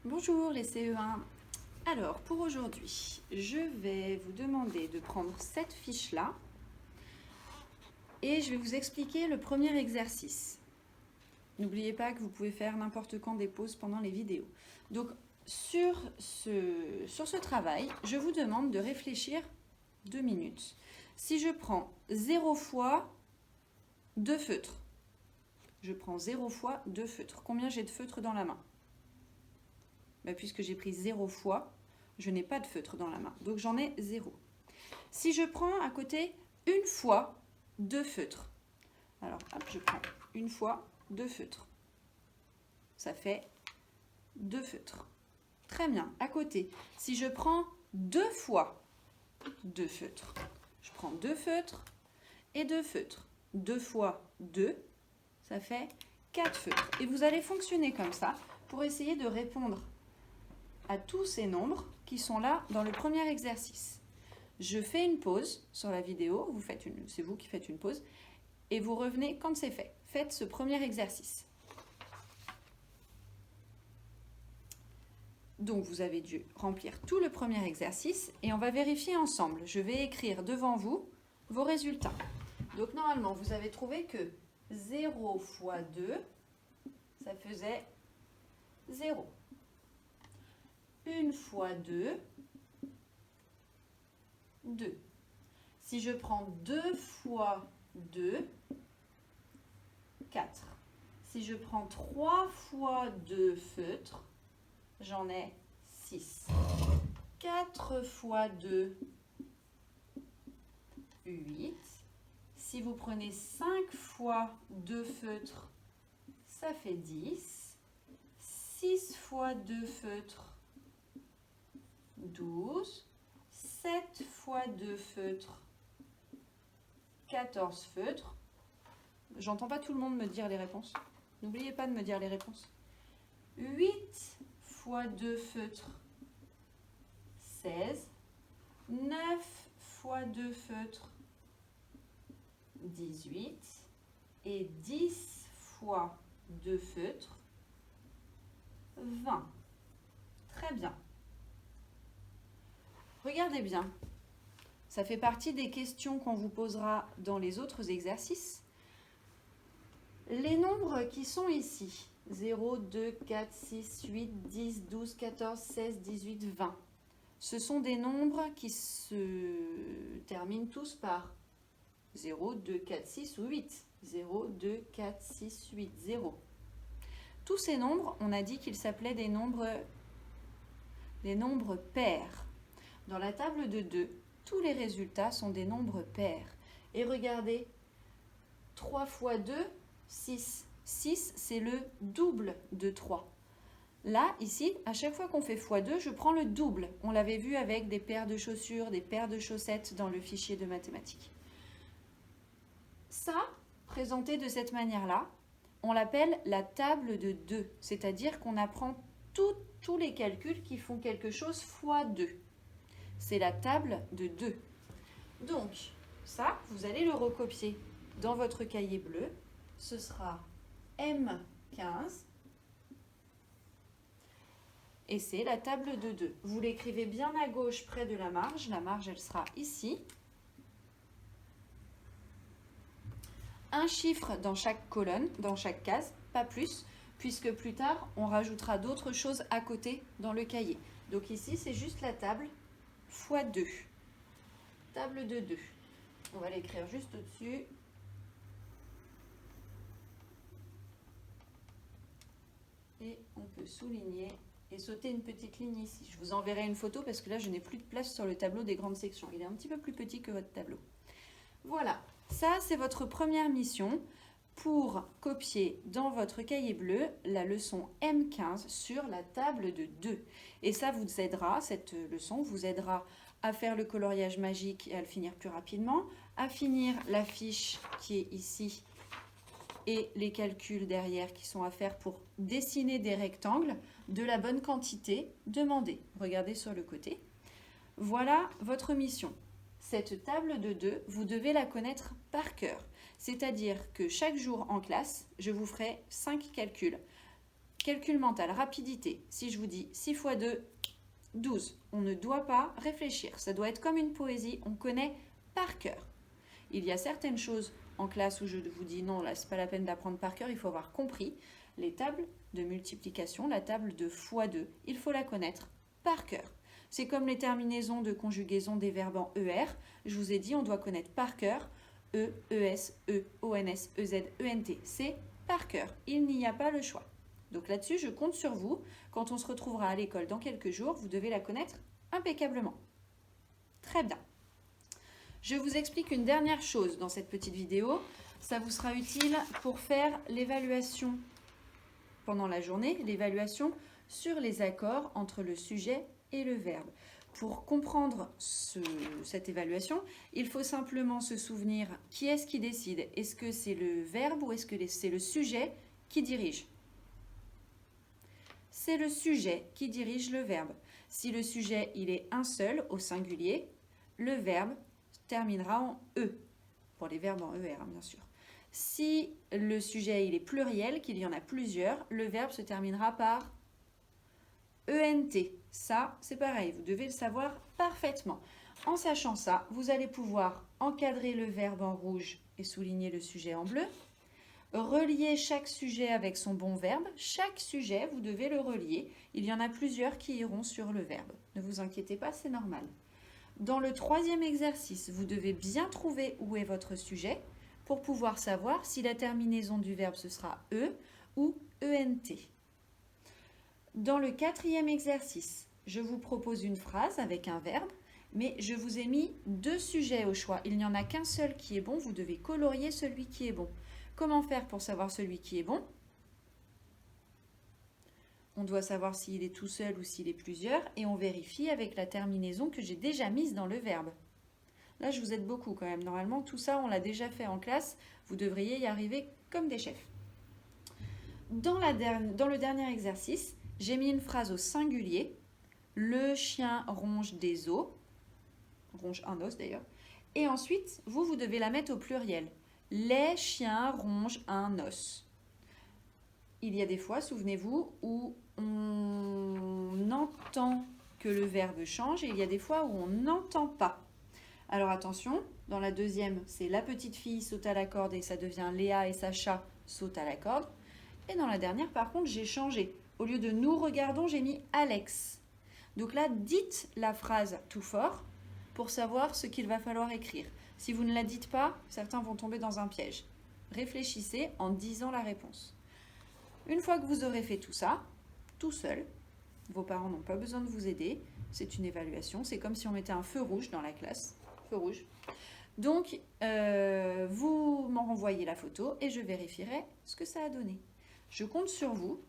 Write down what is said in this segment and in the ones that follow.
Bonjour les CE1. Alors pour aujourd'hui, je vais vous demander de prendre cette fiche-là et je vais vous expliquer le premier exercice. N'oubliez pas que vous pouvez faire n'importe quand des pauses pendant les vidéos. Donc sur ce travail, je vous demande de réfléchir 2 minutes. Si je prends 0 fois 2 feutres, je prends 0 fois 2 feutres. Combien j'ai de feutres dans la main ? Puisque j'ai pris 0 fois, je n'ai pas de feutre dans la main. Donc j'en ai 0. Si je prends à côté une fois 2 feutres, alors hop, je prends une fois 2 feutres. Ça fait 2 feutres. Très bien. À côté, si je prends 2 fois 2 feutres, je prends 2 feutres et 2 feutres. 2 fois 2, ça fait 4 feutres. Et vous allez fonctionner comme ça pour essayer de répondre à tous ces nombres qui sont là dans le premier exercice. Je fais une pause sur la vidéo, c'est vous qui faites une pause, et vous revenez quand c'est fait. Faites ce premier exercice. Donc vous avez dû remplir tout le premier exercice et on va vérifier ensemble. Je vais écrire devant vous vos résultats. Donc normalement, vous avez trouvé que 0 fois 2, ça faisait 0. 1 fois 2, 2. Si je prends 2 fois 2, 4. Si je prends 3 fois 2 feutres, j'en ai 6. 4 fois 2, 8. Si vous prenez 5 fois 2 feutres, ça fait 10. 6 fois 2 feutres, 12, 7 fois 2 feutres, 14 feutres. J'entends pas tout le monde me dire les réponses. N'oubliez pas de me dire les réponses. 8 fois 2 feutres, 16. 9 fois 2 feutres, 18. Et 10 fois 2 feutres, 20. Très bien. Regardez bien, ça fait partie des questions qu'on vous posera dans les autres exercices. Les nombres qui sont ici, 0, 2, 4, 6, 8, 10, 12, 14, 16, 18, 20, ce sont des nombres qui se terminent tous par 0, 2, 4, 6 ou 8. 0, 2, 4, 6, 8, 0. Tous ces nombres, on a dit qu'ils s'appelaient des nombres pairs. Dans la table de 2, tous les résultats sont des nombres pairs. Et regardez, 3 fois 2, 6. 6, c'est le double de 3. Là, ici, à chaque fois qu'on fait x2, je prends le double. On l'avait vu avec des paires de chaussures, des paires de chaussettes dans le fichier de mathématiques. Ça, présenté de cette manière-là, on l'appelle la table de 2. C'est-à-dire qu'on apprend tous les calculs qui font quelque chose fois 2. C'est la table de 2. Donc, ça, vous allez le recopier dans votre cahier bleu. Ce sera M15. Et c'est la table de 2. Vous l'écrivez bien à gauche près de la marge. La marge, elle sera ici. Un chiffre dans chaque colonne, dans chaque case, pas plus, puisque plus tard, on rajoutera d'autres choses à côté dans le cahier. Donc ici, c'est juste la table fois 2. Table de 2. On va l'écrire juste au-dessus. Et on peut souligner et sauter une petite ligne ici. Je vous enverrai une photo parce que là, je n'ai plus de place sur le tableau des grandes sections. Il est un petit peu plus petit que votre tableau. Voilà, ça c'est votre première mission pour copier dans votre cahier bleu la leçon M15 sur la table de 2. Et ça vous aidera, cette leçon vous aidera à faire le coloriage magique et à le finir plus rapidement, à finir la fiche qui est ici et les calculs derrière qui sont à faire pour dessiner des rectangles de la bonne quantité demandée. Regardez sur le côté. Voilà votre mission. Cette table de 2, vous devez la connaître par cœur. C'est-à-dire que chaque jour en classe, je vous ferai 5 calculs. calcul mental, rapidité. Si je vous dis 6 x 2, 12. On ne doit pas réfléchir. Ça doit être comme une poésie. On connaît par cœur. Il y a certaines choses en classe où je vous dis non, là, c'est pas la peine d'apprendre par cœur. Il faut avoir compris les tables de multiplication, la table de x2. Il faut la connaître par cœur. C'est comme les terminaisons de conjugaison des verbes en ER. Je vous ai dit, on doit connaître par cœur E, ES, E, ONS, EZ, ENT. C'est par cœur. Il n'y a pas le choix. Donc là-dessus, je compte sur vous. Quand on se retrouvera à l'école dans quelques jours, vous devez la connaître impeccablement. Très bien. Je vous explique une dernière chose dans cette petite vidéo. Ça vous sera utile pour faire l'évaluation pendant la journée, l'évaluation sur les accords entre le sujet et le verbe. Pour comprendre cette évaluation, il faut simplement se souvenir qui est-ce qui décide. Est-ce que c'est le verbe ou est-ce que c'est le sujet qui dirige ? C'est le sujet qui dirige le verbe. Si le sujet il est un seul au singulier, le verbe terminera en E, pour les verbes en ER bien sûr. Si le sujet il est pluriel, qu'il y en a plusieurs, le verbe se terminera par ENT. Ça, c'est pareil, vous devez le savoir parfaitement. En sachant ça, vous allez pouvoir encadrer le verbe en rouge et souligner le sujet en bleu. Relier chaque sujet avec son bon verbe. Chaque sujet, vous devez le relier. Il y en a plusieurs qui iront sur le verbe. Ne vous inquiétez pas, c'est normal. Dans le troisième exercice, vous devez bien trouver où est votre sujet pour pouvoir savoir si la terminaison du verbe ce sera E ou ENT. Dans le quatrième exercice, je vous propose une phrase avec un verbe, mais je vous ai mis 2 sujets au choix. Il n'y en a qu'un seul qui est bon, vous devez colorier celui qui est bon. Comment faire pour savoir celui qui est bon? On doit savoir s'il est tout seul ou s'il est plusieurs et on vérifie avec la terminaison que j'ai déjà mise dans le verbe. Là, je vous aide beaucoup quand même. Normalement, tout ça, on l'a déjà fait en classe. Vous devriez y arriver comme des chefs. Dans le dernier exercice, j'ai mis une phrase au singulier. Le chien ronge des os. Ronge un os d'ailleurs. Et ensuite, vous devez la mettre au pluriel. Les chiens rongent un os. Il y a des fois, souvenez-vous, où on entend que le verbe change et il y a des fois où on n'entend pas. Alors attention, dans la deuxième, c'est la petite fille saute à la corde et ça devient Léa et Sacha sautent à la corde. Et dans la dernière, par contre, j'ai changé. Au lieu de nous regardons, j'ai mis Alex. Donc là, dites la phrase tout fort pour savoir ce qu'il va falloir écrire. Si vous ne la dites pas, certains vont tomber dans un piège. Réfléchissez en disant la réponse. Une fois que vous aurez fait tout ça, tout seul, vos parents n'ont pas besoin de vous aider, c'est une évaluation, c'est comme si on mettait un feu rouge dans la classe, feu rouge. Donc, vous m'en renvoyez la photo et je vérifierai ce que ça a donné. Je compte sur vous,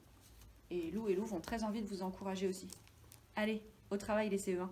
et Lou vont très envie de vous encourager aussi. Allez, au travail les CE1.